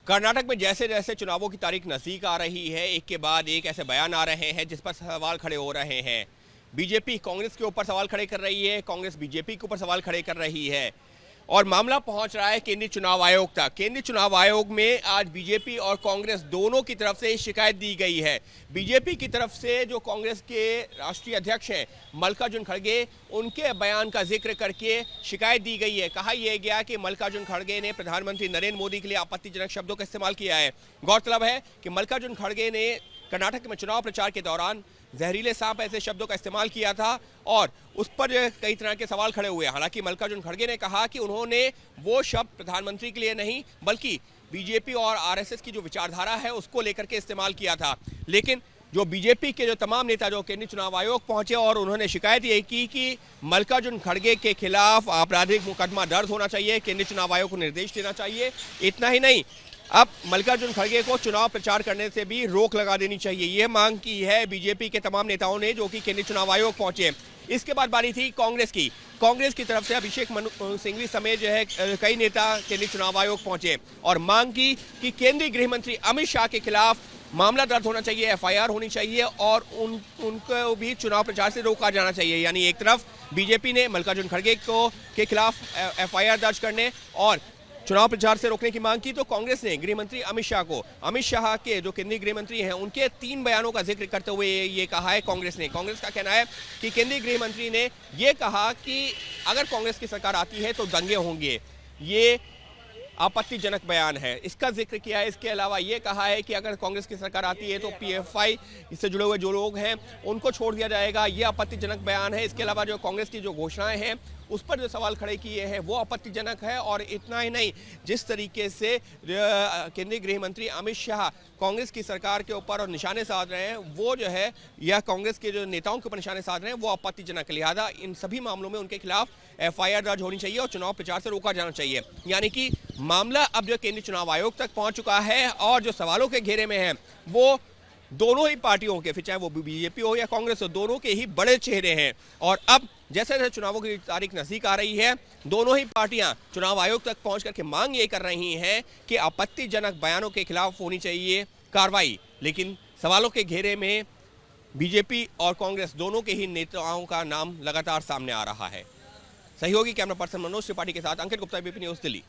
कर्नाटक में जैसे जैसे चुनावों की तारीख नज़दीक आ रही है, एक के बाद एक ऐसे बयान आ रहे हैं जिस पर सवाल खड़े हो रहे हैं। बीजेपी कांग्रेस के ऊपर सवाल खड़े कर रही है, कांग्रेस बीजेपी के ऊपर सवाल खड़े कर रही है और मामला पहुंच रहा है केंद्रीय चुनाव आयोग तक। केंद्रीय चुनाव आयोग में आज बीजेपी और कांग्रेस दोनों की तरफ से शिकायत दी गई है। बीजेपी की तरफ से जो कांग्रेस के राष्ट्रीय अध्यक्ष हैं मल्लिकार्जुन खड़गे, उनके बयान का जिक्र करके शिकायत दी गई है। कहा यह गया कि मल्लिकार्जुन खड़गे ने प्रधानमंत्री नरेंद्र मोदी के लिए आपत्तिजनक शब्दों का इस्तेमाल किया है। गौरतलब है कि मल्लिकार्जुन खड़गे ने कर्नाटक में चुनाव प्रचार के दौरान जहरीले सांप ऐसे शब्दों का इस्तेमाल किया था और उस पर कई तरह के सवाल खड़े हुए। हालांकि मल्लिकार्जुन खड़गे ने कहा कि उन्होंने वो शब्द प्रधानमंत्री के लिए नहीं बल्कि बीजेपी और आरएसएस की जो विचारधारा है उसको लेकर के इस्तेमाल किया था। लेकिन जो बीजेपी के जो तमाम नेता जो केंद्रीय चुनाव आयोग पहुंचे और उन्होंने शिकायत ये की कि मल्लिकार्जुन खड़गे के खिलाफ आपराधिक मुकदमा दर्ज होना चाहिए, केंद्रीय चुनाव आयोग को निर्देश देना चाहिए। इतना ही नहीं, अब मल्लिकार्जुन खड़गे को चुनाव प्रचार करने से भी रोक लगा देनी चाहिए, यह मांग की है बीजेपी के तमाम नेताओं ने जो कि केंद्रीय चुनाव आयोग पहुंचे। इसके बाद बारी थी कांग्रेस की। कांग्रेस की तरफ से अभिषेक मनु सिंघवी समेत जो है कई नेता केंद्रीय चुनाव आयोग पहुंचे और मांग की कि केंद्रीय गृह मंत्री अमित शाह के खिलाफ मामला दर्ज होना चाहिए, एफआईआर होनी चाहिए और उनको भी चुनाव प्रचार से रोका जाना चाहिए। यानी एक तरफ बीजेपी ने मल्लिकार्जुन खड़गे के खिलाफ एफआईआर दर्ज करने और चुनाव प्रचार से रोकने की मांग की, तो कांग्रेस ने गृह मंत्री अमित शाह के जो केंद्रीय गृह मंत्री हैं उनके 3 बयानों का जिक्र करते हुए ये कहा है कांग्रेस का कहना है कि केंद्रीय गृह मंत्री ने ये कहा कि अगर कांग्रेस की सरकार आती है तो दंगे होंगे। ये आपत्तिजनक बयान है, इसका जिक्र किया है। इसके अलावा ये कहा है कि अगर कांग्रेस की सरकार आती है तो पीएफआई इससे जुड़े हुए जो लोग हैं उनको छोड़ दिया जाएगा, ये आपत्तिजनक बयान है। इसके अलावा जो कांग्रेस की जो घोषणाएं हैं उस पर जो सवाल खड़े किए हैं वो आपत्तिजनक है। और इतना ही नहीं, जिस तरीके से केंद्रीय गृह मंत्री अमित शाह कांग्रेस की सरकार के ऊपर और निशाने साध रहे हैं वो जो है या कांग्रेस के जो नेताओं के ऊपर निशाने साध रहे हैं वो आपत्तिजनक। लिहाजा इन सभी मामलों में उनके खिलाफ एफआईआर दर्ज होनी चाहिए और चुनाव प्रचार से रोका जाना चाहिए। यानी कि मामला अब जो केंद्रीय चुनाव आयोग तक पहुंच चुका है और जो सवालों के घेरे में है वो दोनों ही पार्टियों के, फिर चाहे वो बीजेपी हो या कांग्रेस हो, दोनों के ही बड़े चेहरे हैं। और अब जैसे जैसे चुनावों की तारीख नजदीक आ रही है दोनों ही पार्टियां चुनाव आयोग तक पहुंच करके मांग ये कर रही हैं कि आपत्तिजनक बयानों के खिलाफ होनी चाहिए कार्रवाई। लेकिन सवालों के घेरे में बीजेपी और कांग्रेस दोनों के ही नेताओं का नाम लगातार सामने आ रहा है। सहयोगी कैमरा पर्सन मनोज त्रिपाठी के साथ अंकित गुप्ता, एबीपी न्यूज़, दिल्ली।